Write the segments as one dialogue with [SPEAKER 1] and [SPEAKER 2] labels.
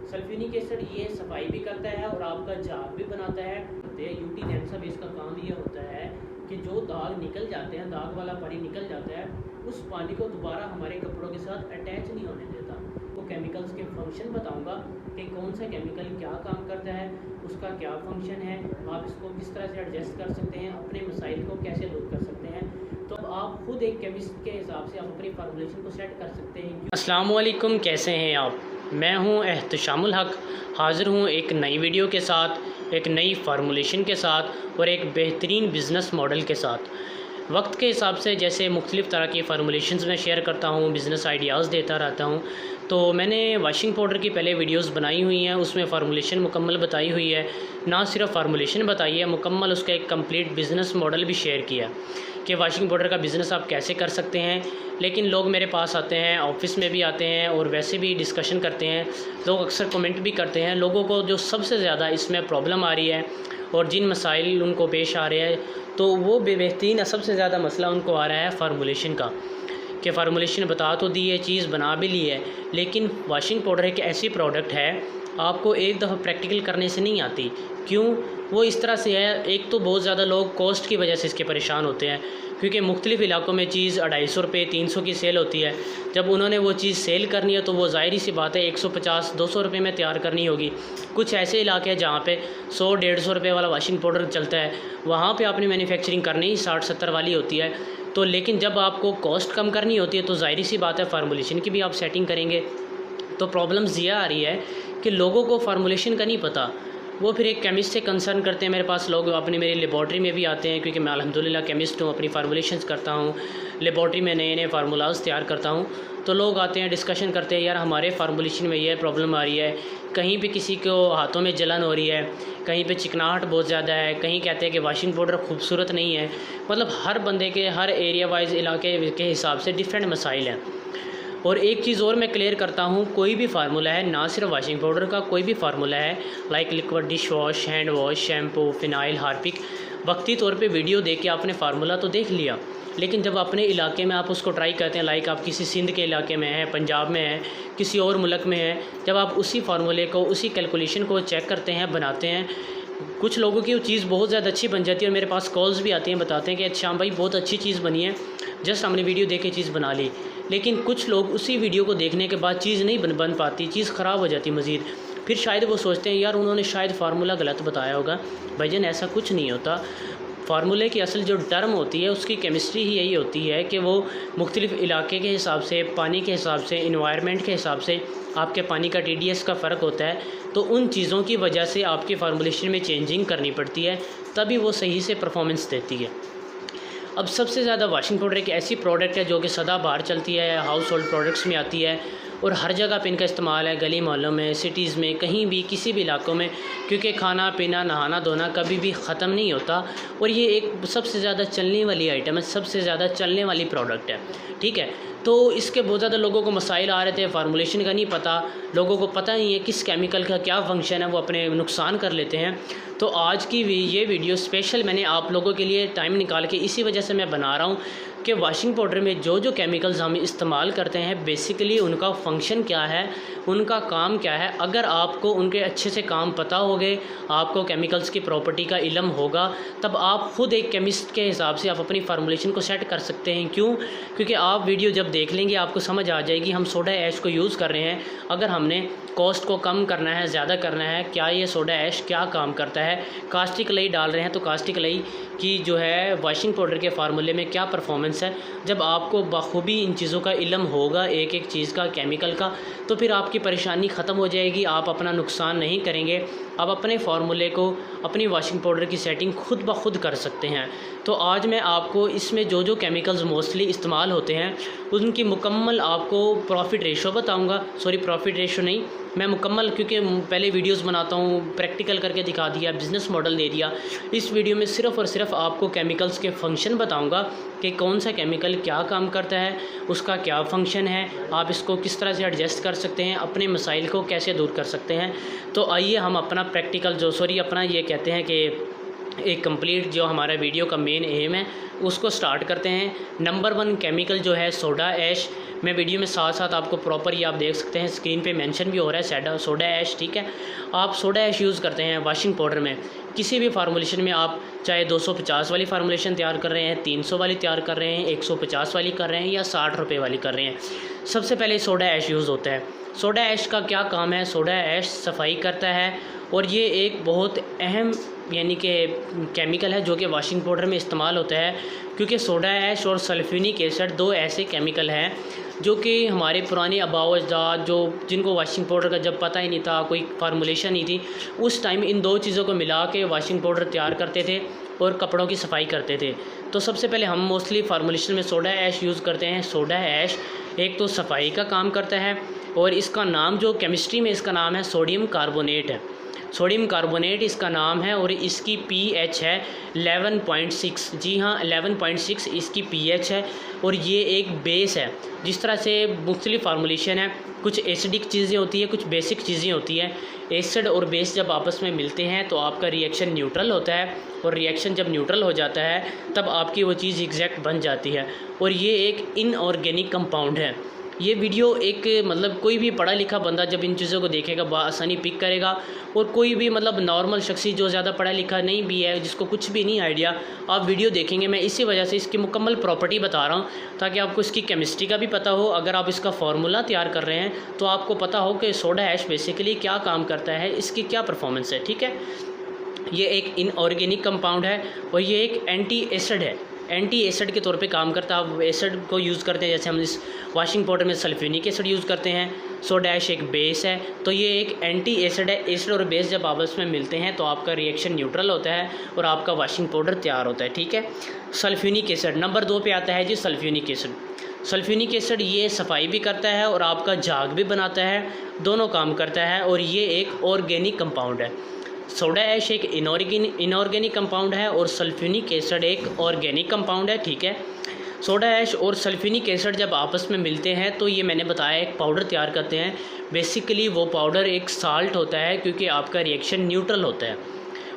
[SPEAKER 1] Sulphuric acid ये सफाई भी करता है और आपका जार भी बनाता है। यूटी नैमसा बेस का काम ये होता है कि जो दाग निकल जाते हैं, दाग वाला पानी निकल जाता है, उस पानी को दोबारा हमारे कपड़ों के साथ अटैच नहीं होने देता। वो केमिकल्स के फंक्शन बताऊंगा कि कौन सा केमिकल क्या काम करता है, उसका क्या फंक्शन है, आप इसको किस तरह से एडजस्ट कर सकते हैं, अपने मसाइल को कैसे दूर कर सकते हैं। तो आप खुद एक केमिस्ट के हिसाब से आप अपनी फार्मूलेशन को सेट कर सकते हैं। अस्सलाम वालेकुम, कैसे हैं आप? मैं हूं एहतशामुल हक, हाज़िर हूं एक नई वीडियो के साथ, एक नई फार्मूलेशन के साथ और एक बेहतरीन बिज़नेस मॉडल के साथ। वक्त के हिसाब से जैसे मुख्तलिफ़ तरह की फार्मूलेशंस में शेयर करता हूँ, बिज़नेस आइडियाज़ देता रहता हूँ। तो मैंने वाशिंग पाउडर की पहले वीडियोस बनाई हुई हैं, उसमें फार्मूलेशन मुकम्मल बताई हुई है। ना सिर्फ फार्मूलेशन बताई है, मुकम्मल उसका एक कंप्लीट बिज़नेस मॉडल भी शेयर किया कि वाशिंग पाउडर का बिज़नेस आप कैसे कर सकते हैं। लेकिन लोग मेरे पास आते हैं, ऑफ़िस में भी आते हैं और वैसे भी डिस्कशन करते हैं। लोग अक्सर कमेंट भी करते हैं। लोगों को जो सबसे ज़्यादा इसमें प्रॉब्लम आ रही है और जिन मसाइल उनको पेश आ रहे हैं, तो वो बेहतरीन सबसे ज़्यादा मसला उनको आ रहा है फार्मूलेशन का, कि फार्मूलेशन बता तो दी है, चीज़ बना भी ली है, लेकिन वाशिंग पाउडर एक ऐसी प्रोडक्ट है आपको एक दफ़ा प्रैक्टिकल करने से नहीं आती। क्यों? वो इस तरह से है, एक तो बहुत ज़्यादा लोग कॉस्ट की वजह से इसके परेशान होते हैं, क्योंकि मुख्तलिफ़ इलाकों में चीज़ 250 रुपये 300 की सेल होती है। जब उन्होंने वो चीज़ सेल करनी है तो वो ज़ाहिर सी बात है 150-200 रुपये में तैयार करनी होगी। कुछ ऐसे इलाके हैं जहाँ पे 100-150 रुपये वाला वाशिंग पाउडर चलता है, वहाँ पे आपने मैन्युफैक्चरिंग करनी ही 60-70 वाली होती है। तो लेकिन जब आपको कॉस्ट कम करनी होती है तो ज़ाहिर सी बात है फार्मूलेशन की भी आप सेटिंग करेंगे। तो प्रॉब्लम्स ये आ रही है कि लोगों को फार्मूलेशन का नहीं पता। वो फिर एक केमिस्ट से कंसर्न करते हैं। मेरे पास लोग अपनी मेरी लेबॉर्ट्री में भी आते हैं, क्योंकि मैं अल्हम्दुलिल्लाह केमिस्ट हूँ, अपनी फार्मूलेशंस करता हूँ, लेबॉर्ट्री में नए नए फार्मूलाज तैयार करता हूँ। तो लोग आते हैं, डिस्कशन करते हैं, यार हमारे फार्मूलेशन में ये प्रॉब्लम आ रही है, कहीं पे किसी को हाथों में जलन हो रही है, कहीं पे चिकनाहट बहुत ज़्यादा है, कहीं कहते हैं कि वाशिंग पाउडर खूबसूरत नहीं है। मतलब हर बंदे के हर एरिया वाइज इलाके के हिसाब से डिफरेंट मसाइल हैं। और एक चीज़ और मैं क्लियर करता हूँ, कोई भी फार्मूला है, ना सिर्फ वाशिंग पाउडर का, कोई भी फार्मूला है like liquid dish wash, hand wash, shampoo, phenyl, Harpic, वक्ती तौर पे वीडियो देख के आपने फार्मूला तो देख लिया, लेकिन जब अपने इलाके में आप उसको ट्राई करते हैं, लाइक आप किसी सिंध के इलाके में हैं, पंजाब में हैं, किसी और मुल्क में हैं, जब आप उसी फार्मूले को, उसी कैलकुलेशन को चेक करते हैं, बनाते हैं, कुछ लोगों की वो चीज़ बहुत ज़्यादा अच्छी बन जाती है और मेरे पास कॉल्स भी आती हैं, बताते हैं कि अच्छा भाई बहुत अच्छी चीज़ बनी है, जस्ट हमने वीडियो देख के चीज़ बना ली। लेकिन कुछ लोग उसी वीडियो को देखने के बाद चीज़ नहीं बन पाती, चीज़ ख़राब हो जाती मज़ीद। फिर शायद वो सोचते हैं यार उन्होंने शायद फार्मूला गलत बताया होगा। भाईजान ऐसा कुछ नहीं होता। फार्मूले की असल जो टर्म होती है उसकी केमिस्ट्री ही यही होती है कि वो मुख्तलिफ़ इलाके के हिसाब से, पानी के हिसाब से, इन्वायरमेंट के हिसाब से, आपके पानी का TDS का फ़र्क होता है। तो उन चीज़ों की वजह से आपकी फार्मूलेशन में चेंजिंग करनी पड़ती है, तभी वो सही से परफॉर्मेंस देती है। अब सबसे ज़्यादा वाशिंग पाउडर एक ऐसी प्रोडक्ट है जो कि सदाबहार चलती है, हाउस होल्ड प्रोडक्ट्स में आती है और हर जगह पे इनका इस्तेमाल है, गली मोहल्लों में, सिटीज़ में, कहीं भी, किसी भी इलाकों में, क्योंकि खाना पीना, नहाना धोना कभी भी ख़त्म नहीं होता और ये एक सबसे ज़्यादा चलने वाली आइटम है, सबसे ज़्यादा चलने वाली प्रोडक्ट है। ठीक है, तो इसके बहुत ज़्यादा लोगों को मसाइल आ रहे थे, फार्मूलेशन का नहीं पता, लोगों को पता नहीं है किस केमिकल का क्या फंक्शन है, वो अपने नुकसान कर लेते हैं। तो आज की ये वीडियो स्पेशल मैंने आप लोगों के लिए टाइम निकाल के इसी वजह से मैं बना रहा हूँ कि वाशिंग पाउडर में जो जो केमिकल्स हम इस्तेमाल करते हैं बेसिकली उनका फंक्शन क्या है, उनका काम क्या है। अगर आपको उनके अच्छे से काम पता होगे, आपको केमिकल्स की प्रॉपर्टी का इल्म होगा, तब आप ख़ुद एक केमिस्ट के हिसाब से आप अपनी फार्मूलेशन को सेट कर सकते हैं। क्यों? क्योंकि आप वीडियो जब देख लेंगे आपको समझ आ जाएगी हम सोडा ऐश को यूज़ कर रहे हैं। अगर हमने कॉस्ट को कम करना है, ज़्यादा करना है, क्या ये सोडा ऐश क्या काम करता है, कास्टिक लई डाल रहे हैं तो कास्टिक लई की जो है वाशिंग पाउडर के फार्मूले में क्या परफॉर्मेंस है। जब आपको बखूबी इन चीज़ों का इल्म होगा, एक एक चीज़ का, केमिकल का, तो फिर आपकी परेशानी ख़त्म हो जाएगी, आप अपना नुकसान नहीं करेंगे। आप अपने फार्मूले को, अपनी वाशिंग पाउडर की सेटिंग खुद ब खुद कर सकते हैं। तो आज मैं आपको इसमें जो जो केमिकल्स मोस्टली इस्तेमाल होते हैं उनकी मुकम्मल आपको प्रॉफिट रेशो बताऊंगा। सॉरी, प्रॉफिट रेशो नहीं, मैं मुकम्मल, क्योंकि पहले वीडियोस बनाता हूँ, प्रैक्टिकल करके दिखा दिया, बिज़नेस मॉडल दे दिया। इस वीडियो में सिर्फ़ और सिर्फ आपको केमिकल्स के फंक्शन बताऊंगा कि कौन सा केमिकल क्या काम करता है, उसका क्या फंक्शन है, आप इसको किस तरह से एडजस्ट कर सकते हैं, अपने मसाइल को कैसे दूर कर सकते हैं। तो आइए हम अपना प्रैक्टिकल अपना ये कहते हैं कि एक कंप्लीट जो हमारा वीडियो का मेन एम है उसको स्टार्ट करते हैं। नंबर 1 केमिकल जो है सोडा ऐश। मैं वीडियो में साथ साथ आपको प्रॉपर ये आप देख सकते हैं, स्क्रीन पे मेंशन भी हो रहा है सोडा ऐश, ठीक है। आप सोडा ऐश यूज़ करते हैं वॉशिंग पाउडर में, किसी भी फार्मूलेशन में, आप चाहे 250 वाली फार्मूलेशन तैयार कर रहे हैं, 300 वाली तैयार कर रहे हैं, 150 वाली कर रहे हैं या 60 रुपये वाली कर रहे हैं, सबसे पहले सोडा ऐश यूज़ होता है। सोडा ऐश का क्या काम है? सोडा ऐश सफाई करता है और ये एक बहुत अहम यानी कि केमिकल है जो कि वॉशिंग पाउडर में इस्तेमाल होता है, क्योंकि सोडा ऐश और सल्फ्यूरिक एसिड दो ऐसे केमिकल हैं जो कि हमारे पुराने आबाओ अजदाद जिनको वॉशिंग पाउडर का जब पता ही नहीं था, कोई फार्मूलेशन नहीं थी, उस टाइम इन दो चीज़ों को मिला के वॉशिंग पाउडर तैयार करते थे और कपड़ों की सफाई करते थे। तो सबसे पहले हम मोस्टली फार्मूलेशन में सोडा ऐश यूज़ करते हैं। सोडा ऐश एक तो सफाई का काम करता है और इसका नाम जो केमिस्ट्री में इसका नाम है सोडियम कार्बोनेट है। सोडियम कार्बोनेट इसका नाम है और इसकी पीएच है 11.6। जी हाँ, 11.6 इसकी पीएच है और ये एक बेस है। जिस तरह से मुख्तलिफ फार्मूलेशन है, कुछ एसिडिक चीज़ें होती है, कुछ बेसिक चीज़ें होती हैं। एसिड और बेस जब आपस में मिलते हैं तो आपका रिएक्शन न्यूट्रल होता है और रिएक्शन जब न्यूट्रल हो जाता है तब आपकी वो चीज़ एग्जैक्ट बन जाती है और ये एक इनऑर्गेनिक कंपाउंड है। ये वीडियो एक मतलब कोई भी पढ़ा लिखा बंदा जब इन चीज़ों को देखेगा आसानी पिक करेगा और कोई भी मतलब नॉर्मल शख्सी जो ज़्यादा पढ़ा लिखा नहीं भी है, जिसको कुछ भी नहीं आइडिया, आप वीडियो देखेंगे। मैं इसी वजह से इसकी मुकम्मल प्रॉपर्टी बता रहा हूँ ताकि आपको इसकी केमिस्ट्री का भी पता हो। अगर आप इसका फार्मूला तैयार कर रहे हैं तो आपको पता हो कि सोडा ऐश बेसिकली क्या काम करता है, इसकी क्या परफॉर्मेंस है, ठीक है। ये एक इनऑर्गेनिक कंपाउंड है और ये एक एंटी एसिड है, एंटी एसिड के तौर पे काम करता है। आप एसिड को यूज़ करते हैं, जैसे हम इस वॉशिंग पाउडर में सल्फ्यूरिक एसिड यूज़ करते हैं। सोडा ऐश एक बेस है, तो ये एक एंटी एसिड है। एसिड और बेस जब आपस में मिलते हैं तो आपका रिएक्शन न्यूट्रल होता है और आपका वॉशिंग पाउडर तैयार होता है, ठीक है। सल्फ्यूरिक एसिड नंबर 2 पे आता है जी। सल्फ्यूरिक एसिड, सल्फ्यूरिक एसिड ये सफाई भी करता है और आपका झाग भी बनाता है, दोनों काम करता है और ये एक ऑर्गेनिक कंपाउंड है। सोडा ऐश एक इनऑर्गेनिक कंपाउंड है और सल्फ्यूरिक एसिड एक ऑर्गेनिक कंपाउंड है, ठीक है। सोडा ऐश और सल्फ्यूरिक एसिड जब आपस में मिलते हैं तो ये मैंने बताया एक पाउडर तैयार करते हैं। बेसिकली वो पाउडर एक साल्ट होता है, क्योंकि आपका रिएक्शन न्यूट्रल होता है,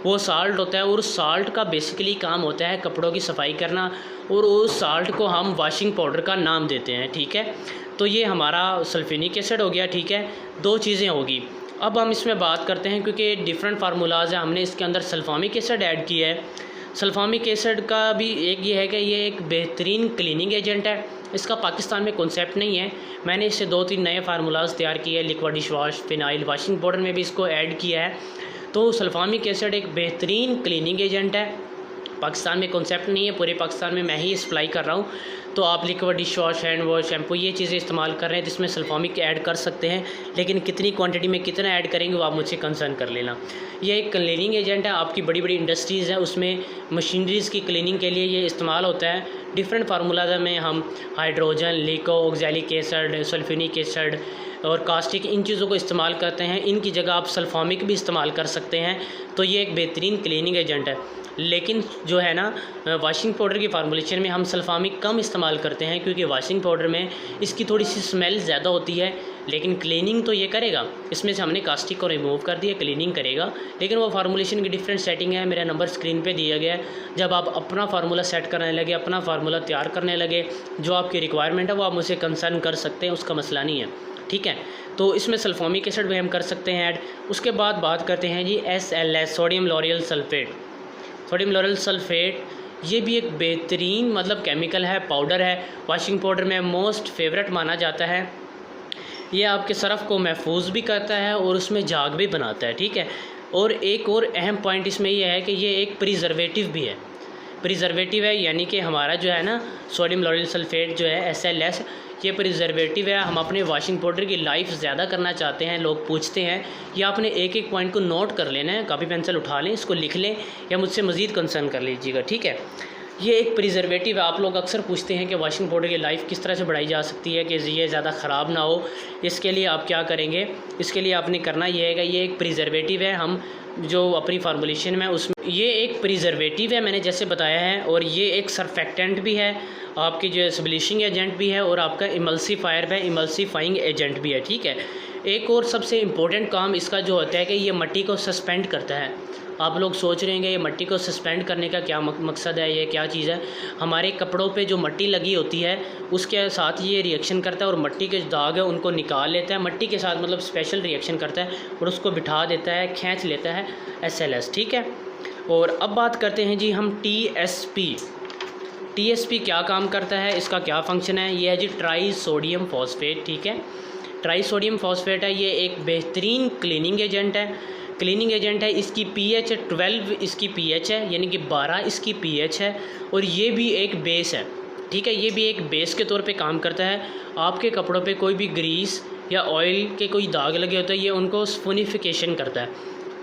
[SPEAKER 1] वो साल्ट होता है और साल्ट का बेसिकली काम होता है कपड़ों की सफाई करना और उस साल्ट को हम वॉशिंग पाउडर का नाम देते हैं, ठीक है। तो ये हमारा सल्फ्यूरिक एसिड हो गया, ठीक है। दो चीज़ें होगी। अब हम इसमें बात करते हैं, क्योंकि डिफरेंट फार्मूलाज हैं, हमने इसके अंदर सल्फामिक एसिड ऐड किया है। सल्फामिक एसिड का भी एक ये है कि ये एक बेहतरीन क्लीनिंग एजेंट है। इसका पाकिस्तान में कॉन्सेप्ट नहीं है, मैंने इससे 2-3 नए फार्मूलाज तैयार किए हैं। Liquid dish wash, phenyl, washing powder में भी इसको ऐड किया है। तो सल्फामिक एसिड एक बेहतरीन क्लीनिंग एजेंट है। पाकिस्तान में कॉन्सेप्ट नहीं है, पूरे पाकिस्तान में मैं ही सप्लाई कर रहा हूँ। तो आप liquid dish wash, hand wash, shampoo ये चीज़ें इस्तेमाल कर रहे हैं जिसमें सल्फामिक ऐड कर सकते हैं, लेकिन कितनी क्वांटिटी में कितना ऐड करेंगे वो आप मुझसे कंसर्न कर लेना। ये एक क्लीनिंग एजेंट है। आपकी बड़ी बड़ी इंडस्ट्रीज़ हैं, उसमें मशीनरीज़ की क्लीनिंग के लिए ये इस्तेमाल होता है। डिफरेंट फार्मूलाज में हम हाइड्रोजन, लिको, ऑक्सैलिक एसिड, सल्फ्यूरिक एसिड और कास्टिक, इन चीज़ों को इस्तेमाल करते हैं। इनकी जगह आप सल्फामिक भी इस्तेमाल कर सकते हैं। तो ये एक बेहतरीन क्लीनिंग एजेंट है। लेकिन जो है ना, वॉशिंग पाउडर की फार्मूलेशन में हम सल्फामिक कम इस्तेमाल करते हैं, क्योंकि वॉशिंग पाउडर में इसकी थोड़ी सी स्मेल ज़्यादा होती है, लेकिन क्लीनिंग तो ये करेगा। इसमें से हमने कास्टिक को रिमूव कर दिया, क्लीनिंग करेगा, लेकिन वो फार्मूलेशन की डिफरेंट सेटिंग है। मेरा नंबर स्क्रीन पे दिया गया है। जब आप अपना फार्मूला सेट करने लगे, अपना फार्मूला तैयार करने लगे, जो आपकी रिक्वायरमेंट है वो आप मुझसे कंसर्न कर सकते हैं, उसका मसला नहीं है, ठीक है। तो इसमें सल्फामिक एसिड भी हम कर सकते हैं ऐड। उसके बाद बात करते हैं जी SLS, sodium L'Oréal sulphate. Sodium L'Oréal sulphate ये भी एक बेहतरीन मतलब केमिकल है, पाउडर है, वॉशिंग पाउडर में मोस्ट फेवरेट माना जाता है। ये आपके सरफ़ को महफूज भी करता है और उसमें झाग भी बनाता है, ठीक है। और एक और अहम पॉइंट इसमें यह है कि ये एक प्रिजर्वेटिव भी है। प्रिजर्वेटिव है, यानी कि हमारा जो है ना सोडियम लॉरियल सल्फेट जो है SLS, ये प्रिजर्वेटिव है। हम अपने वॉशिंग पाउडर की लाइफ ज़्यादा करना चाहते हैं, लोग पूछते हैं, या आपने एक एक पॉइंट को नोट कर लेना है, कॉपी पेंसिल उठा लें, इसको लिख लें या मुझसे मज़ीद कंसर्न कर लीजिएगा, ठीक है। ये एक प्रिजर्वेटिव है। आप लोग अक्सर पूछते हैं कि वॉशिंग पाउडर की लाइफ किस तरह से बढ़ाई जा सकती है कि ये ज़्यादा ख़राब ना हो। इसके लिए आप क्या करेंगे, इसके लिए आपने करना ये है कि ये एक प्रिजर्वेटिव है। हम जो अपनी फार्मूलेशन में उसमें ये एक प्रिजर्वेटिव है, मैंने जैसे बताया है, और ये एक सरफेक्टेंट भी है, आपकी जो स्ब्लिशिंग एजेंट भी है और आपका इमल्सीफायर है, इमल्सीफाइंग एजेंट भी है, ठीक है। एक और सबसे इम्पोर्टेंट काम इसका जो होता है कि ये मिट्टी को सस्पेंड करता है। आप लोग सोच रहे हैं ये मिट्टी को सस्पेंड करने का क्या मकसद है, ये क्या चीज़ है। हमारे कपड़ों पे जो मिट्टी लगी होती है उसके साथ ये रिएक्शन करता है और मिट्टी के दाग है उनको निकाल लेता है, मिट्टी के साथ मतलब स्पेशल रिएक्शन करता है और उसको बिठा देता है, खींच लेता है SLS, ठीक है। और अब बात करते हैं जी हम TSP क्या काम करता है, इसका क्या फंक्शन है। ये है जी ट्राई सोडियम फॉस्फेट, ठीक है। ट्राई सोडियम फॉस्फेट है, ये एक बेहतरीन क्लीनिंग एजेंट है। इसकी pH 12 इसकी pH है, यानी कि 12 इसकी pH है। और ये भी एक बेस है, ठीक है। ये भी एक बेस के तौर पे काम करता है। आपके कपड़ों पे कोई भी ग्रीस या ऑयल के कोई दाग लगे होते हैं, ये उनको स्फोनिफिकेशन करता है।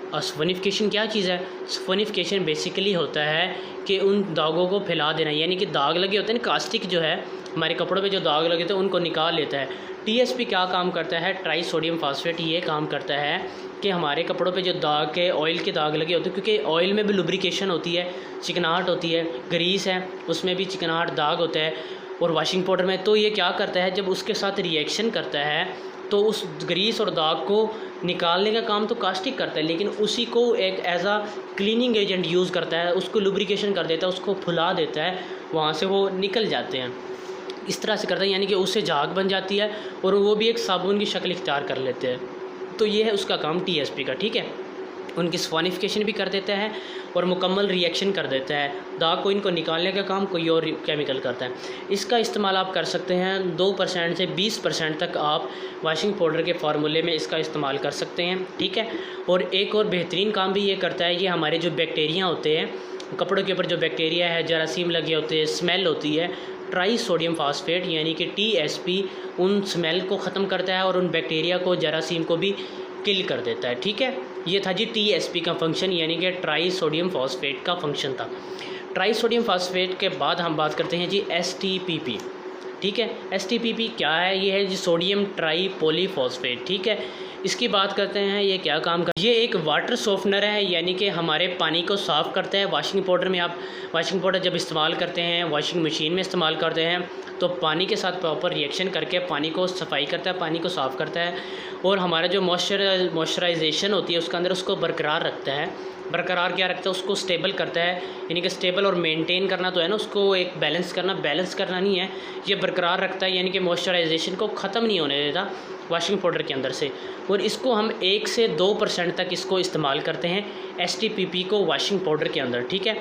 [SPEAKER 1] और स्फोनिफिकेशन क्या चीज़ है? स्फोनिफिकेशन बेसिकली होता है कि उन दागों को फैला देना, यानी कि दाग लगे होते हैं ना, कास्टिक जो है हमारे कपड़ों पे जो दाग लगे होते हैं उनको निकाल लेता है। TSP क्या काम करता है? ट्राई सोडियम फास्फेट ये काम करता है कि हमारे कपड़ों पे जो दाग के ऑयल के दाग लगे होते हैं, क्योंकि ऑयल में भी लुब्रिकेशन होती है, चिकनाहट होती है, ग्रीस है उसमें भी चिकनाहट दाग होता है, और वॉशिंग पाउडर में, तो ये क्या करता है जब उसके साथ रिएक्शन करता है तो उस ग्रीस और दाग को निकालने का काम तो कास्टिक करता है, लेकिन उसी को एक एज आ क्लीनिंग एजेंट यूज़ करता है, उसको लुब्रिकेशन कर देता है, उसको फुला देता है, वहाँ से वो निकल जाते हैं। इस तरह से करता है, यानी कि उससे झाग बन जाती है और वो भी एक साबुन की शक्ल इख्तियार कर लेते हैं। तो ये है उसका काम TSP का, ठीक है। उनकी स्फोनिफिकेशन भी कर देता है और मुकम्मल रिएक्शन कर देता है। दाग को इनको निकालने का काम कोई और केमिकल करता है। इसका इस्तेमाल आप कर सकते हैं 2% से 20% तक आप वॉशिंग पाउडर के फार्मूले में इसका इस्तेमाल कर सकते हैं, ठीक है। और एक और बेहतरीन काम भी ये करता है, ये हमारे जो बैक्टीरिया होते हैं कपड़ों के ऊपर, जो बैक्टीरिया है, जरासीम लगे होते हैं, स्मेल होती है, ट्राई सोडियम फास्फेट यानी कि TSP उन स्मेल को ख़त्म करता है और उन बैक्टीरिया को, जरासीम को भी किल कर देता है, ठीक है। ये था जी TSP का फंक्शन, यानी कि ट्राई सोडियम फास्फेट का फंक्शन था। ट्राई सोडियम फास्फेट के बाद हम बात करते हैं जी STPP, ठीक है। STPP क्या है? ये है जी सोडियम ट्राई पॉलीफॉस्फेट, ठीक है। इसकी बात करते हैं, ये क्या काम कर, ये एक वाटर सॉफ्टनर है, यानी कि हमारे पानी को साफ़ करता है। वॉशिंग पाउडर में आप वॉशिंग पाउडर जब इस्तेमाल करते हैं, वॉशिंग मशीन में इस्तेमाल करते हैं, तो पानी के साथ प्रॉपर रिएक्शन करके पानी को सफाई करता है, पानी को साफ़ करता है और हमारा जो मॉइस्चराइजेशन होती है उसके अंदर उसको बरकरार रखता है। बरकरार क्या रखता है? उसको स्टेबल करता है, यानी कि स्टेबल और मेंटेन करना तो है ना, उसको एक बैलेंस करना नहीं है, ये बरकरार रखता है, यानी कि मॉइस्चराइजेशन को ख़त्म नहीं होने देता वॉशिंग पाउडर के अंदर से। और इसको हम 1 से 2% तक इसको इस्तेमाल करते हैं STPP को वॉशिंग पाउडर के अंदर, ठीक है।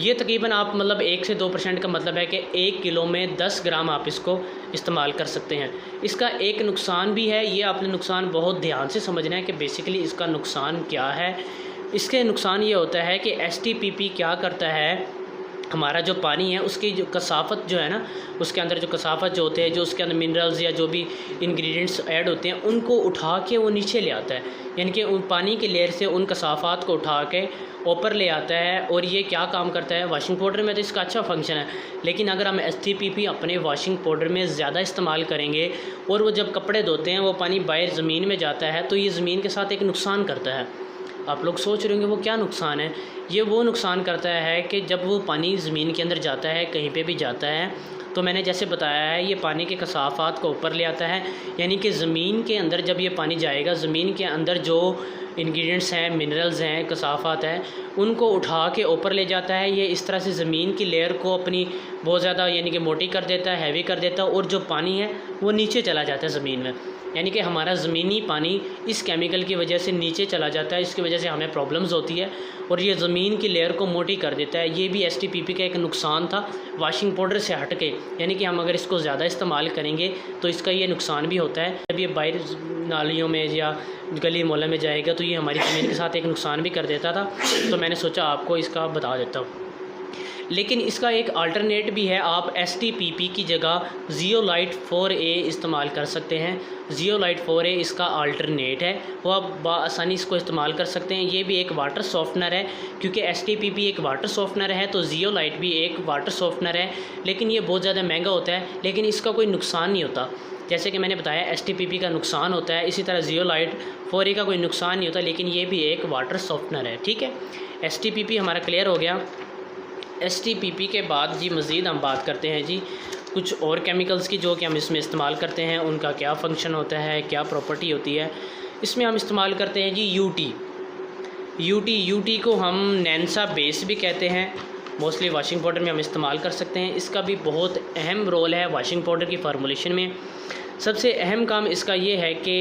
[SPEAKER 1] ये तकरीबन आप मतलब 1 से 2% का मतलब है कि 1 किलो में 10 ग्राम आप इसको इस्तेमाल कर सकते हैं। इसका एक नुकसान भी है, ये आपने नुकसान बहुत ध्यान से समझना है कि बेसिकली इसका नुकसान क्या है। इसके नुकसान ये होता है कि STPP क्या करता है, हमारा जो पानी है उसकी जो कसाफत जो है ना, उसके अंदर जो कसाफत जो होते हैं, जो उसके अंदर मिनरल्स या जो भी इंग्रेडिएंट्स ऐड होते हैं उनको उठा के वो नीचे ले आता है, यानी कि उन पानी की लेयर से उन कसाफात को उठा के ऊपर ले आता है। और ये क्या काम करता है? वॉशिंग पाउडर में तो इसका अच्छा फंक्शन है, लेकिन अगर हम STPP अपने वॉशिंग पाउडर में ज़्यादा इस्तेमाल करेंगे और वो जब कपड़े धोते हैं वो पानी बाहर ज़मीन में जाता है, तो ये ज़मीन के साथ एक नुकसान करता है। आप लोग सोच रहे होंगे वो क्या नुकसान है? ये वो नुकसान करता है कि जब वो पानी ज़मीन के अंदर जाता है, कहीं पे भी जाता है, तो मैंने जैसे बताया है ये पानी के कसाफात को ऊपर ले आता है, यानी कि ज़मीन के अंदर जब ये पानी जाएगा, ज़मीन के अंदर जो इंग्रेडिएंट्स हैं, मिनरल्स हैं, कसाफात हैं, उनको उठा के ऊपर ले जाता है। ये इस तरह से ज़मीन की लेयर को अपनी बहुत ज़्यादा यानी कि मोटी कर देता है, हैवी कर देता है, और जो पानी है वो नीचे चला जाता है ज़मीन में, यानी कि हमारा ज़मीनी पानी इस केमिकल की वजह से नीचे चला जाता है। इसकी वजह से हमें प्रॉब्लम्स होती है और ये ज़मीन की लेयर को मोटी कर देता है। ये भी STPP का एक नुकसान था वॉशिंग पाउडर से हट के, यानी कि हम अगर इसको ज़्यादा इस्तेमाल करेंगे तो इसका ये नुकसान भी होता है। जब ये बाहर नालियों में या गली मोहल्ले में जाएगा तो ये हमारी ज़मीन के साथ एक नुकसान भी कर देता था, तो मैंने सोचा आपको इसका बता देता हूँ। लेकिन इसका एक अल्टरनेट भी है, आप STPP की जगह ज़ियोलाइट 4A इस्तेमाल कर सकते हैं। ज़ियोलाइट 4A इसका अल्टरनेट है, वो आप आसानी इसको इस्तेमाल कर सकते हैं। ये भी एक वाटर सॉफ्टनर है, क्योंकि STPP एक वाटर सॉफ्टनर है तो ज़ियोलाइट भी एक वाटर सॉफ्टनर है, लेकिन ये बहुत ज़्यादा महंगा होता है, लेकिन इसका कोई नुकसान नहीं होता। जैसे कि मैंने बताया STPP का नुकसान होता है, इसी तरह ज़ियोलाइट 4A का कोई नुकसान नहीं होता, लेकिन ये भी एक वाटर सॉफ्टनर है, ठीक है। STPP हमारा क्लियर हो गया। STPP के बाद जी मज़ीद हम बात करते हैं जी कुछ और केमिकल्स की जो कि हम इसमें इस्तेमाल करते हैं, उनका क्या फ़ंक्शन होता है, क्या प्रॉपर्टी होती है। इसमें हम इस्तेमाल करते हैं जी यूटी को हम नैंसा बेस भी कहते हैं। मोस्टली वॉशिंग पाउडर में हम इस्तेमाल कर सकते हैं। इसका भी बहुत अहम रोल है वॉशिंग पाउडर की फार्मूलेशन में। सबसे अहम काम इसका ये है कि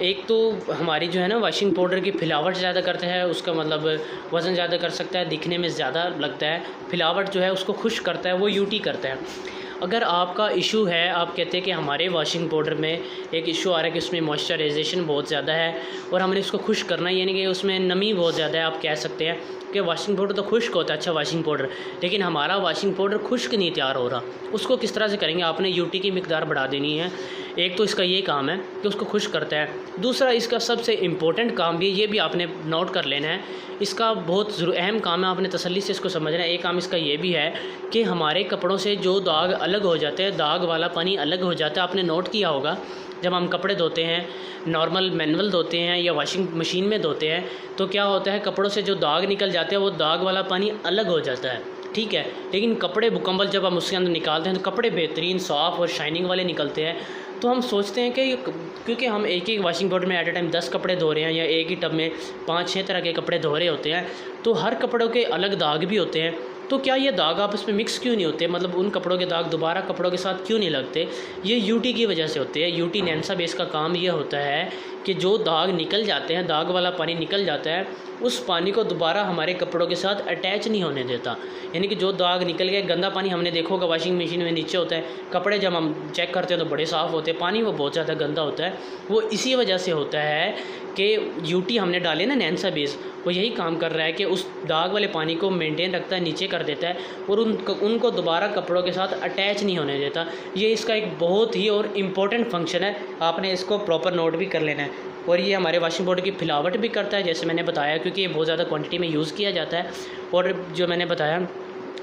[SPEAKER 1] एक तो हमारी जो है ना वॉशिंग पाउडर की फिलावट ज़्यादा करता है, उसका मतलब वज़न ज़्यादा कर सकता है, दिखने में ज़्यादा लगता है। फिलावट जो है उसको खुश करता है, वो यूटी करता है। अगर आपका इशू है, आप कहते हैं कि हमारे वॉशिंग पाउडर में एक इशू आ रहा है कि उसमें मॉइस्चराइजेशन बहुत ज़्यादा है और हमने इसको खुश्क करना है, यानी कि उसमें नमी बहुत ज़्यादा है, आप कह सकते हैं कि वॉशिंग पाउडर तो खुश्क होता है, अच्छा वॉशिंग पाउडर, लेकिन हमारा वॉशिंग पाउडर खुश्क नहीं तैयार हो रहा। उसको किस तरह से करेंगे? आपने यूटी की मिकदार बढ़ा देनी है। एक तो इसका ये काम है कि उसको खुश्क करता है। दूसरा इसका सबसे इम्पोर्टेंट काम भी, ये भी आपने नोट कर लेना है, इसका बहुत अहम काम है, आपने तसल्ली से इसको समझना है। एक काम इसका ये भी है कि हमारे कपड़ों से जो दाग अलग हो जाते हैं, दाग वाला पानी अलग हो जाता है। आपने नोट किया होगा जब हम कपड़े धोते हैं, नॉर्मल मैनुअल धोते हैं या वॉशिंग मशीन में धोते हैं, तो क्या होता है, कपड़ों से जो दाग निकल जाते हैं वो दाग वाला पानी अलग हो जाता है, ठीक है। लेकिन कपड़े मुकम्मल जब हम उसके अंदर निकालते हैं तो कपड़े बेहतरीन साफ़ और शाइनिंग वाले निकलते हैं। तो हम सोचते हैं कि क्योंकि हम एक ही वॉशिंग पाउडर में एट ए टाइम 10 कपड़े धो रहे हैं या एक ही टब में 5-6 तरह के कपड़े धो रहे होते हैं, तो हर कपड़ों के अलग दाग भी होते हैं। तो क्या ये दाग आपस में मिक्स क्यों नहीं होते, मतलब उन कपड़ों के दाग दोबारा कपड़ों के साथ क्यों नहीं लगते? ये यूटी की वजह से होते हैं। यूटी नैंसा बेस का काम ये होता है कि जो दाग निकल जाते हैं, दाग वाला पानी निकल जाता है, उस पानी को दोबारा हमारे कपड़ों के साथ अटैच नहीं होने देता। यानी कि जो दाग निकल गए, गंदा पानी हमने देखा होगा वॉशिंग मशीन में नीचे होता है, कपड़े जब हम चेक करते हैं तो बड़े साफ़ होते हैं, पानी वो बहुत ज़्यादा गंदा होता है। वो इसी वजह से होता है कि यूटी हमने डाले ना नैंसा बेस, वो यही काम कर रहा है कि उस दाग वाले पानी को मेंटेन रखता है, नीचे कर देता है और उनको दोबारा कपड़ों के साथ अटैच नहीं होने देता। ये इसका एक बहुत ही और इम्पोर्टेंट फंक्शन है, आपने इसको प्रॉपर नोट भी कर लेना है। और ये हमारे वॉशिंग पाउडर की फिलावट भी करता है, जैसे मैंने बताया, क्योंकि ये बहुत ज़्यादा क्वांटिटी में यूज़ किया जाता है। और जो मैंने बताया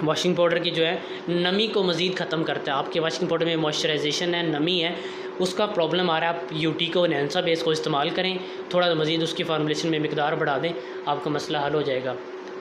[SPEAKER 1] वॉशिंग पाउडर की जो है नमी को मज़ीद ख़त्म करता है। आपके वॉशिंग पाउडर में मॉइस्चराइजेशन है, नमी है, उसका प्रॉब्लम आ रहा है, आप यूटी को नैंसा बेस को इस्तेमाल करें, थोड़ा मज़ीद उसकी फार्मूलेशन में मिकदार बढ़ा दें, आपका मसला हल हो जाएगा।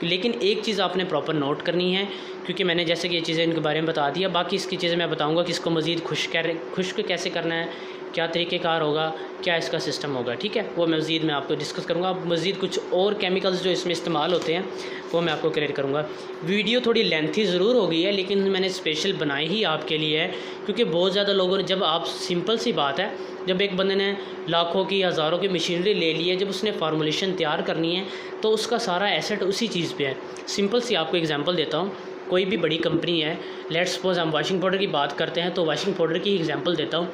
[SPEAKER 1] लेकिन एक चीज़ आपने प्रॉपर नोट करनी है, क्योंकि मैंने जैसे कि ये चीज़ें इनके बारे में बता दिया, बाकी इसकी चीज़ें मैं बताऊँगा कि इसको मज़ीद खुश्क कैसे करना है, क्या तरीक़ेकार होगा, क्या इसका सिस्टम होगा, ठीक है। वो मज़ीद मैं आपको डिस्कस करूँगा। मज़ीद कुछ और केमिकल्स जो इसमें इस्तेमाल होते हैं वो मैं आपको क्लियर करूँगा। वीडियो थोड़ी लेंथी ज़रूर हो गई है, लेकिन मैंने स्पेशल बनाई ही आपके लिए है, क्योंकि बहुत ज़्यादा लोगों ने, जब आप, सिंपल सी बात है, जब एक बंदे ने लाखों की हज़ारों की मशीनरी ले ली है, जब उसने फार्मूलेशन तैयार करनी है तो उसका सारा एसेट उसी चीज़ पे है। सिंपल सी आपको एग्जांपल देता हूँ, कोई भी बड़ी कंपनी है, लेट्स सपोज हम वॉशिंग पाउडर की बात करते हैं तो वॉशिंग पाउडर की एग्जांपल देता हूँ।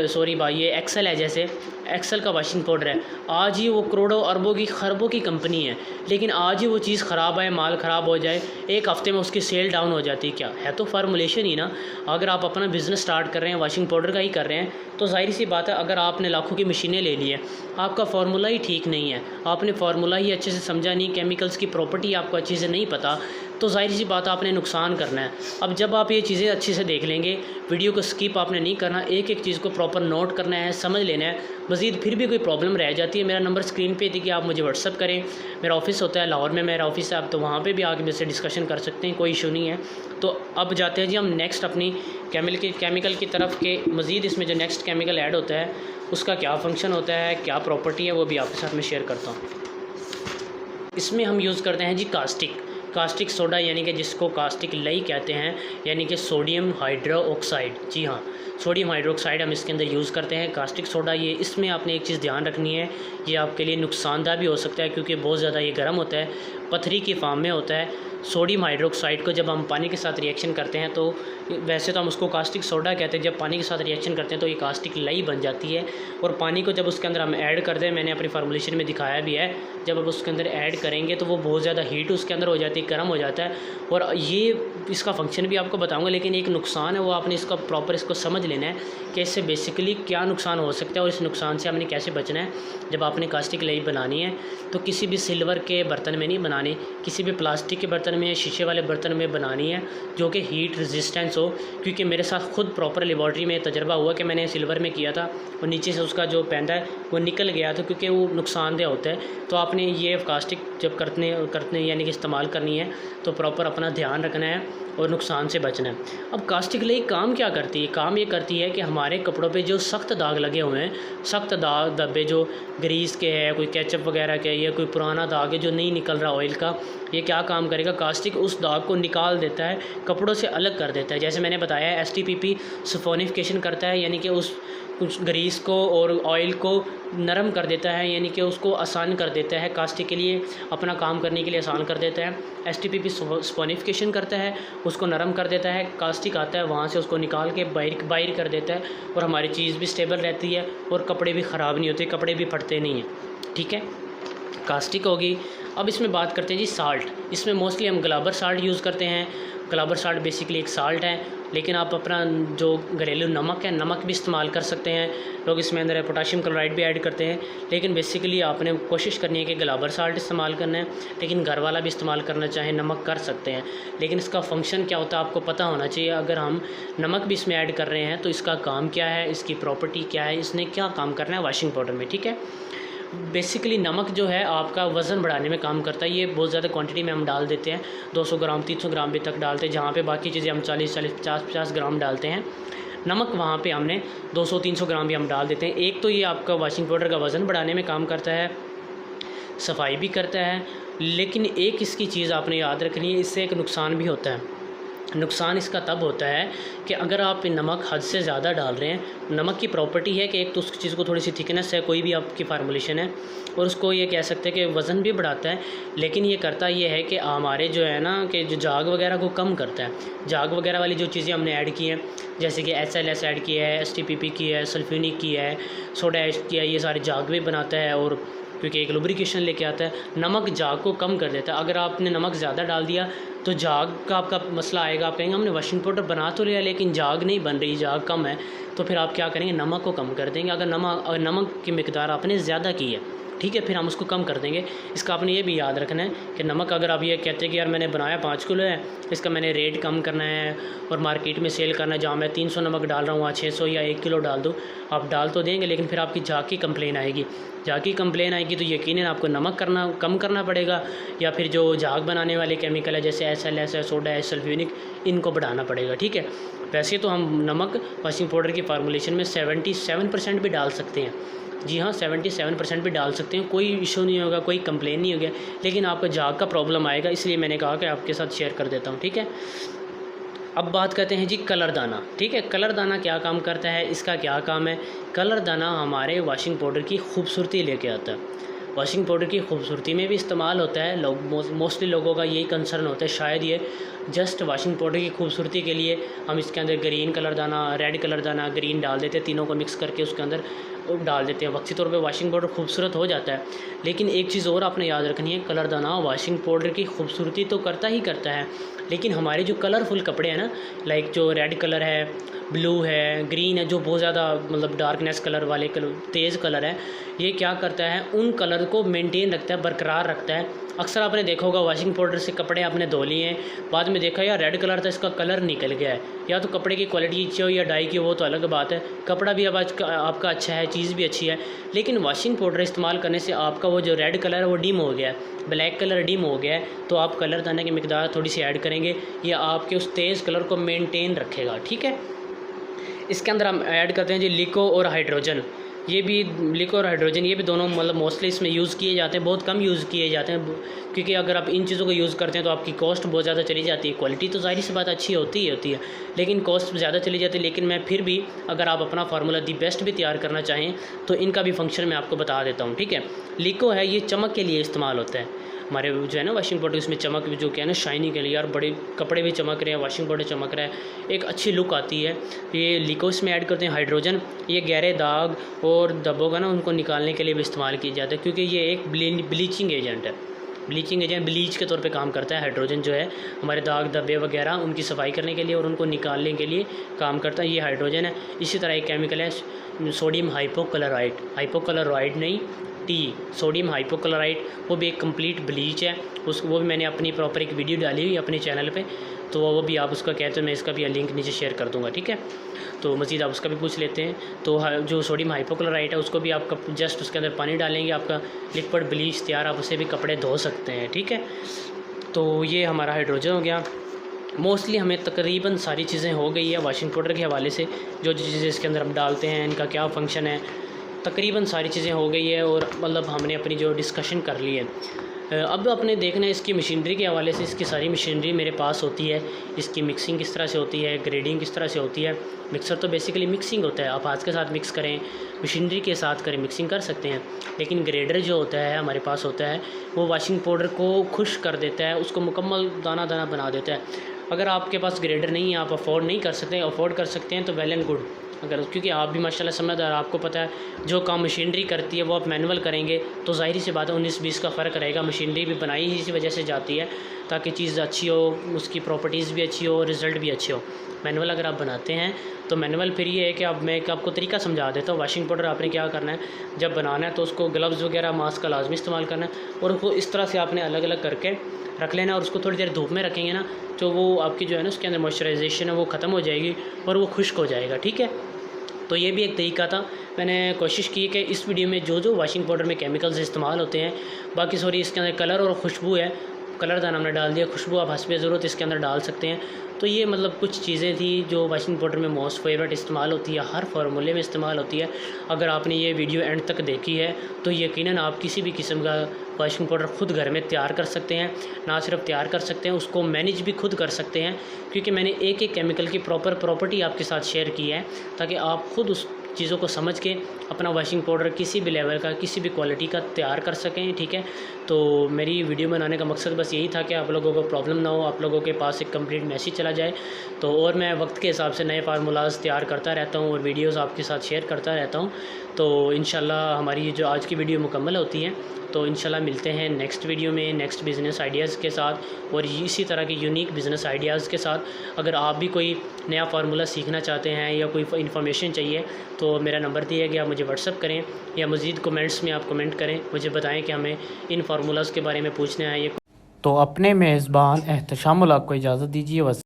[SPEAKER 1] सॉरी भाई, ये एक्सेल है, जैसे एक्सेल का वॉशिंग पाउडर है, आज ही वो करोड़ों अरबों की खरबों की कंपनी है, लेकिन आज ही वो चीज़ ख़राब आए, माल ख़राब हो जाए, एक हफ़्ते में उसकी सेल डाउन हो जाती है। क्या है? तो फार्मूलेशन ही ना। अगर आप अपना बिज़नेस स्टार्ट कर रहे हैं, वॉशिंग पाउडर का ही कर रहे हैं, तो जाहिर सी बात है, अगर आपने लाखों की मशीनें ले ली है, आपका फार्मूला ही ठीक नहीं है, आपने फार्मूला ही अच्छे से समझा नहीं, केमिकल्स की प्रॉपर्टी आपको अच्छे से नहीं पता, तो जाहिर सी बात आपने नुकसान करना है। अब जब आप ये चीज़ें अच्छे से देख लेंगे, वीडियो को स्किप आपने नहीं करना, एक एक चीज़ को प्रॉपर नोट करना है, समझ लेना है। मज़ीद फिर भी कोई प्रॉब्लम रह जाती है, मेरा नंबर स्क्रीन पे थी कि आप मुझे व्हाट्सअप करें। मेरा ऑफिस होता है लाहौर में, मेरा ऑफिस है, आप तो वहाँ पे भी आके मेरे से डिस्कशन कर सकते हैं, कोई इशू नहीं है। तो अब जाते हैं जी हम नेक्स्ट अपनी केमिकल की तरफ के। मज़ीद इसमें जो नेक्स्ट केमिकल ऐड होता है उसका क्या फ़ंक्शन होता है, क्या प्रॉपर्टी है, वो भी आपके साथ में शेयर करता हूँ। इसमें हम यूज़ करते हैं जी कास्टिक सोडा, यानी कि जिसको कास्टिक लई कहते हैं, यानी कि सोडियम हाइड्रोक्साइड। जी हाँ, सोडियम हाइड्रोक्साइड हम इसके अंदर यूज़ करते हैं, कास्टिक सोडा। ये इसमें आपने एक चीज़ ध्यान रखनी है, ये आपके लिए नुकसानदायक भी हो सकता है, क्योंकि बहुत ज़्यादा ये गर्म होता है, पथरी की फॉर्म में होता है। सोडियम हाइड्रोक्साइड को जब हम पानी के साथ रिएक्शन करते हैं, तो वैसे तो हम उसको कास्टिक सोडा कहते हैं, जब पानी के साथ रिएक्शन करते हैं तो ये कास्टिक लई बन जाती है। और पानी को जब उसके अंदर हम ऐड करते हैं, मैंने अपनी फार्मूलेशन में दिखाया भी है, जब आप उसके अंदर ऐड करेंगे तो वो बहुत ज़्यादा हीट उसके अंदर हो जाती है, गर्म हो जाता है। और ये इसका फंक्शन भी आपको बताऊँगा, लेकिन एक नुकसान है, वो आपने इसका प्रॉपर इसको समझ लेना है कि इससे बेसिकली क्या नुकसान हो सकता है और इस नुकसान से हमने कैसे बचना है। जब आपने कास्टिक लई बनानी है तो किसी भी सिल्वर के बर्तन में नहीं बनानी, किसी भी प्लास्टिक के बर्तन में, शीशे वाले बर्तन में बनानी है, जो कि हीट रेजिस्टेंस हो, क्योंकि मेरे साथ खुद प्रॉपर लेबॉर्ट्री में तजर्बा हुआ कि मैंने सिल्वर में किया था और नीचे से उसका जो पैंदा है वो निकल गया था, क्योंकि वो नुकसानदेह होता है। तो आपने ये कास्टिक जब करने यानी कि इस्तेमाल करनी है तो प्रॉपर अपना ध्यान रखना है और नुकसान से बचना है। अब कास्टिक क्ले काम क्या करती है? काम ये करती है कि हमारे कपड़ों पे जो सख्त दाग लगे हुए हैं, सख्त दाग धब्बे जो ग्रीस के है, कोई केचप वगैरह के, या कोई पुराना दाग है जो नहीं निकल रहा ऑयल का, ये क्या काम करेगा? कास्टिक उस दाग को निकाल देता है, कपड़ों से अलग कर देता है। जैसे मैंने बताया है STPP सफोनिफिकेशन करता है, यानी कि उस कुछ ग्रीस को और ऑयल को नरम कर देता है, यानी कि उसको आसान कर देता है, कास्टिक के लिए अपना काम करने के लिए आसान कर देता है। STPP सफोनिफिकेशन करता है, उसको नरम कर देता है, कास्टिक आता है वहाँ से उसको निकाल के बाहर कर देता है और हमारी चीज़ भी स्टेबल रहती है और कपड़े भी ख़राब नहीं होते, कपड़े भी फटते नहीं हैं। ठीक है, कास्टिक होगी। अब इसमें बात करते हैं जी साल्ट। इसमें मोस्टली हम ग्लाबर साल्ट यूज़ करते हैं। ग्लाबर साल्ट बेसिकली एक साल्ट है, लेकिन आप अपना जो घरेलू नमक है, नमक भी इस्तेमाल कर सकते हैं। लोग इसमें अंदर पोटाशियम क्लोराइड भी ऐड करते हैं, लेकिन बेसिकली आपने कोशिश करनी है कि ग्लाबर साल्ट इस्तेमाल करना है। लेकिन घर वाला भी इस्तेमाल करना चाहे नमक कर सकते हैं, लेकिन इसका फंक्शन क्या होता है आपको पता होना चाहिए। अगर हम नमक भी इसमें ऐड कर रहे हैं तो इसका काम क्या है, इसकी प्रॉपर्टी क्या है, इसने क्या काम करना है वॉशिंग पाउडर में। ठीक है, बेसिकली नमक जो है आपका वज़न बढ़ाने में काम करता है। ये बहुत ज़्यादा क्वांटिटी में हम डाल देते हैं, 200 ग्राम 300 ग्राम भी तक डालते हैं, जहाँ पे बाकी चीज़ें हम 40-40 50-50 ग्राम डालते हैं। नमक वहाँ पे हमने 200-300 ग्राम भी हम डाल देते हैं। एक तो ये आपका वॉशिंग पाउडर का वज़न बढ़ाने में काम करता है, सफाई भी करता है, लेकिन एक इसकी चीज़ आपने याद रखनी है, इससे एक नुकसान भी होता है। नुकसान इसका तब होता है कि अगर आप नमक हद से ज़्यादा डाल रहे हैं। नमक की प्रॉपर्टी है कि एक तो उस चीज़ को थोड़ी सी थिकनेस है, कोई भी आपकी फार्मूलेशन है, और उसको ये कह सकते हैं कि वज़न भी बढ़ाता है, लेकिन ये करता ये है कि हमारे जो है ना कि जो झाग वगैरह को कम करता है। झाग वगैरह वाली जो चीज़ें हमने ऐड की हैं, जैसे कि SLS ऐड किया है, STPP की है, सल्फ्यूनिक की है, सोडा ऐड किया है, ये सारे झाग भी बनाता है और क्योंकि एक लुब्रिकेशन लेके आता है। नमक झाग को कम कर देता है। अगर आपने नमक ज़्यादा डाल दिया तो झाग का आपका मसला आएगा। आप कहेंगे हमने वॉशिंग पाउडर बना तो लिया लेकिन झाग नहीं बन रही, झाग कम है, तो फिर आप क्या करेंगे? नमक को कम कर देंगे। अगर नमक की मिकदार आपने ज़्यादा की है, ठीक है, फिर हम उसको कम कर देंगे। इसका आपने ये भी याद रखना है कि नमक अगर आप ये कहते हैं कि यार मैंने बनाया 5 किलो है, इसका मैंने रेट कम करना है और मार्केट में सेल करना है, जहाँ मैं 300 नमक डाल रहा हूँ वहाँ 600 या 1 किलो डाल दूँ, आप डाल तो देंगे, लेकिन फिर आपकी झाग की कंप्लेन आएगी। झाग की कंप्लेन आएगी तो यकीनन आपको नमक कम करना पड़ेगा, या फिर जो झाग बनाने वाले केमिकल है जैसे SLS है, सोडा है, सल्फ्यूनिक, इनको बढ़ाना पड़ेगा। ठीक है, वैसे तो हम नमक वॉशिंग पाउडर की फार्मूलेशन में 77% भी डाल सकते हैं। जी हाँ, 77% भी डाल सकते हैं, कोई इशू नहीं होगा, कोई कंप्लेन नहीं होगा, लेकिन आपको झाग का प्रॉब्लम आएगा, इसलिए मैंने कहा कि आपके साथ शेयर कर देता हूँ। ठीक है, अब बात करते हैं जी कलर दाना। ठीक है, कलर दाना क्या काम करता है, इसका क्या काम है? कलर दाना हमारे वॉशिंग पाउडर की खूबसूरती लेके आता है। वॉशिंग पाउडर की खूबसूरती में भी इस्तेमाल होता है। लोग मोस्टली लोगों का यही कंसर्न होता है, शायद ये जस्ट वॉशिंग पाउडर की खूबसूरती के लिए हम इसके अंदर ग्रीन कलर दाना, रेड कलर दाना, ग्रीन डाल देते हैं, तीनों को मिक्स करके उसके अंदर डाल देते हैं। वक्ती तौर पे वॉशिंग पाउडर खूबसूरत हो जाता है, लेकिन एक चीज़ और आपने याद रखनी है, कलर दाना वॉशिंग पाउडर की खूबसूरती तो करता ही करता है, लेकिन हमारे जो कलरफुल कपड़े हैं ना, लाइक जो रेड कलर है, ब्लू है, ग्रीन है, जो बहुत ज़्यादा मतलब डार्कनेस कलर वाले तेज़ कलर है, ये क्या करता है? उन कलर को मेंटेन रखता है, बरकरार रखता है। अक्सर आपने देखा होगा वॉशिंग पाउडर से कपड़े आपने धो लिए हैं, बाद में देखा यार रेड कलर था, इसका कलर निकल गया है। या तो कपड़े की क्वालिटी अच्छी हो या डाई की, वो तो अलग बात है, कपड़ा भी अब आज आपका अच्छा है, चीज़ भी अच्छी है, लेकिन वॉशिंग पाउडर इस्तेमाल करने से आपका वो जो रेड कलर है वो डिम हो गया है, ब्लैक कलर डिम हो गया है, तो आप कलर दाने की मिकदार थोड़ी सी ऐड करेंगे, ये आपके उस तेज़ कलर को मेनटेन रखेगा। ठीक है, इसके अंदर हम ऐड करते हैं जी लिको और हाइड्रोजन। ये भी लिको और हाइड्रोजन, ये भी दोनों मतलब मोस्टली इसमें यूज़ किए जाते हैं, बहुत कम यूज़ किए जाते हैं, क्योंकि अगर आप इन चीज़ों को यूज़ करते हैं तो आपकी कॉस्ट बहुत ज़्यादा चली जाती है। क्वालिटी तो जाहिर सी बात अच्छी होती है, लेकिन कॉस्ट ज़्यादा चली जाती है। लेकिन मैं फिर भी अगर आप अपना फार्मूला दी बेस्ट भी तैयार करना चाहें तो इनका भी फंक्शन मैं आपको बता देता हूँ। ठीक है, लिको है, ये चमक के लिए इस्तेमाल होता है। हमारे जो है ना वॉशिंग पाउडर, इसमें चमक जो क्या है ना, शाइनिंग के लिए, यार बड़े कपड़े भी चमक रहे हैं, वॉशिंग पाउडर चमक रहा है, एक अच्छी लुक आती है। ये लिकोस में ऐड करते हैं हाइड्रोजन, ये गहरे दाग और धब्बों का ना उनको निकालने के लिए भी इस्तेमाल किया जाता है, क्योंकि ये एक ब्लीचिंग एजेंट है। ब्लीचिंग एजेंट ब्लीच के तौर पे काम करता है। हाइड्रोजन जो है हमारे दाग धब्बे वगैरह उनकी सफाई करने के लिए और उनको निकालने के लिए काम करता है, ये हाइड्रोजन है। इसी तरह एक केमिकल है सोडियम हाइपोक्लोराइड नहीं, सोडियम हाइपोक्लोराइड, वो भी एक कंप्लीट ब्लीच है। वो भी मैंने अपनी प्रॉपर एक वीडियो डाली हुई अपने चैनल पे, तो वो भी आप उसका कहते हैं, मैं इसका भी लिंक नीचे शेयर कर दूँगा, ठीक है। तो मज़ीद आप उसका भी पूछ लेते हैं। तो जो सोडियम हाइपोक्लोराइट है उसको भी आप जस्ट उसके अंदर पानी डालेंगे, आपका लिक्विड ब्लीच तैयार, आप उसे भी कपड़े धो सकते हैं, ठीक है। तो ये हमारा हाइड्रोजन हो गया। मोस्टली हमें तकरीबन सारी चीज़ें हो गई है वाशिंग पाउडर के हवाले से, जो चीज़ें इसके अंदर हम डालते हैं, इनका क्या फ़ंक्शन है, तकरीबन सारी चीज़ें हो गई है और मतलब हमने अपनी जो डिस्कशन कर ली है। अब अपने देखना है इसकी मशीनरी के हवाले से। इसकी सारी मशीनरी मेरे पास होती है, इसकी मिक्सिंग किस तरह से होती है, ग्रेडिंग किस तरह से होती है। मिक्सर तो बेसिकली मिक्सिंग होता है, आप हाथ के साथ मिक्स करें, मशीनरी के साथ करें, मिक्सिंग कर सकते हैं। लेकिन ग्रेडर जो होता है हमारे पास होता है, वो वाशिंग पाउडर को खुश कर देता है, उसको मुकम्मल दाना दाना बना देता है। अगर आपके पास ग्रेडर नहीं है, आप अफोर्ड नहीं कर सकते, अफोर्ड कर सकते हैं तो वेल एंड गुड। अगर क्योंकि आप भी माशाल्लाह समझदार, आपको पता है जो काम मशीनरी करती है वो आप मैनुअल करेंगे तो ज़ाहिर सी बात है 19-20 का फ़र्क रहेगा। मशीनरी भी बनाई ही इसी वजह से जाती है ताकि चीज़ अच्छी हो, उसकी प्रॉपर्टीज़ भी अच्छी हो, रिज़ल्ट भी अच्छे हो। मैनुअल अगर आप बनाते हैं तो मैनुअल फिर ये है कि अब मैं एक आपको तरीका समझा देता हूँ। वाशिंग पाउडर आपने क्या करना है, जब बनाना है तो उसको ग्लव्स वगैरह मास्क का लाजमी इस्तेमाल करना है और उसको इस तरह से आपने अलग अलग करके रख लेना और उसको थोड़ी देर धूप में रखेंगे ना तो वो आपकी जो है ना उसके अंदर मॉइस्चराइजेशन है वो ख़त्म हो जाएगी और वो खुश्क हो जाएगा, ठीक है। तो ये भी एक तरीका था। मैंने कोशिश की कि इस वीडियो में जो जो वाशिंग पाउडर में केमिकल्स इस्तेमाल होते हैं, बाकी सॉरी इसके अंदर कलर और खुशबू है, कलर दाना हमने डाल दिया, खुशबू आप हस्बे ज़रूरत इसके अंदर डाल सकते हैं। तो ये मतलब कुछ चीज़ें थी जो वाशिंग पाउडर में मोस्ट फेवरेट इस्तेमाल होती है, हर फार्मूले में इस्तेमाल होती है। अगर आपने ये वीडियो एंड तक देखी है तो यकीनन आप किसी भी किस्म का वाशिंग पाउडर ख़ुद घर में तैयार कर सकते हैं। ना सिर्फ तैयार कर सकते हैं, उसको मैनेज भी खुद कर सकते हैं, क्योंकि मैंने एक एक केमिकल की प्रॉपर प्रॉपर्टी आपके साथ शेयर की है ताकि आप ख़ुद उस चीज़ों को समझ के अपना वाशिंग पाउडर किसी भी लेवल का, किसी भी क्वालिटी का तैयार कर सकें, ठीक है। तो मेरी वीडियो बनाने का मकसद बस यही था कि आप लोगों को प्रॉब्लम ना हो, आप लोगों के पास एक कंप्लीट मैसेज चला जाए। तो और मैं वक्त के हिसाब से नए फार्मूलाज तैयार करता रहता हूँ और वीडियोज़ आपके साथ शेयर करता रहता हूँ। तो इंशाल्लाह हमारी जो आज की वीडियो मुकम्मल होती है, तो इंशाल्लाह मिलते हैं नेक्स्ट वीडियो में नेक्स्ट बिज़नेस आइडियाज़ के साथ और इसी तरह के यूनिक बिज़नेस आइडियाज़ के साथ। अगर आप भी कोई नया फार्मूला सीखना चाहते हैं या कोई इन्फॉर्मेशन चाहिए तो मेरा नंबर दिया गया, मुझे व्हाट्सअप करें या मज़ीद कमेंट्स में आप कमेंट करें, मुझे बताएं कि हमें इन फार्मूलाज़ के बारे में पूछना है। ये तो अपने मेज़बान एहतशामुल को इजाज़त दीजिए।